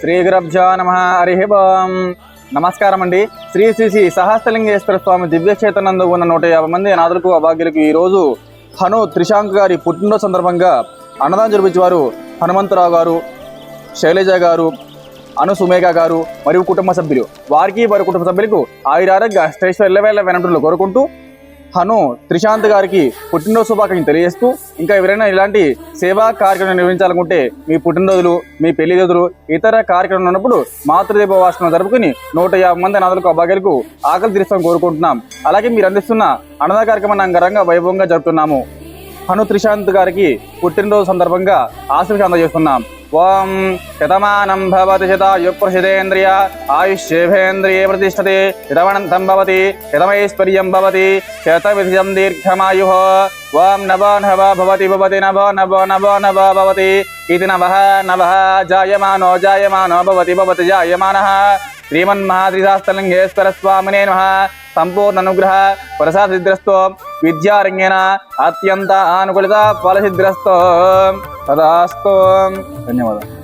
శ్రీ గురభ్యో నమః. హరి ఓం. నమస్కారం అండి. శ్రీ శ్రీ శ్రీ సహస్రలింగేశ్వర స్వామి దివ్యక్షేత్రనందు ఉన్న 150 మంది అనాథులకు అభాగ్యులకు ఈరోజు హను త్రిశాంక్ గారి పుట్టినరోజు సందర్భంగా అన్నదానం జరిపించేవారు హనుమంతరావు గారు, శైలజ గారు, అను సుమేఘ గారు మరియు కుటుంబ సభ్యులు. వారికి వారి కుటుంబ సభ్యులకు ఆయురారోగ్య శ్రేష్ఠ వెనంటులు కోరుకుంటూ హను త్రిశాంత్ గారికి పుట్టినరోజు శుభాకాంక్షలు తెలియజేస్తూ, ఇంకా ఎవరైనా ఇలాంటి సేవా కార్యక్రమం నిర్వహించాలనుకుంటే మీ పుట్టినరోజులు, మీ పెళ్లి రోజులు, ఇతర కార్యక్రమాలు ఉన్నప్పుడు మాతృదేవ వాసనం జరుపుకుని 150 మంది అనాథులకు అభాగ్యులకు ఆకలి తీర్చాలని కోరుకుంటున్నాం. అలాగే మీరు అందిస్తున్న అన్నదాన కార్యక్రమాన్ని అంగరంగ వైభవంగా జరుపుతున్నాము. హను త్రిశాంత్ గారికి పుట్టినరోజు సందర్భంగా ఆశీర్వాదం అందజేస్తున్నాం. ఓం శతమానం భవతి శతాయుఃపురుషేంద్రియ ఆయుష్యేంద్రియే ప్రతిష్టతే శతమనంతం భవతి శతమైశ్వర్యం భవతి శతవిధియం దీర్ఘమాయుః. ఓం నభో నభ భవతి భవతి నభో నభో నభో నభ భవతి ఇది నభః నభః జాయమానో జాయమానో భవతి భవతి జాయమానః. శ్రీమన్మహాత్రిశాస్త్రలింగేశ్వర స్వామినే నమః. సంపూర్ణ అనుగ్రహ ప్రసాదసిద్ధిరస్తో విద్యారంగేణ అత్యంత అనుకూలిత ఫలసిద్ధిరస్తో తదాస్తు. ధన్యవాదాలు.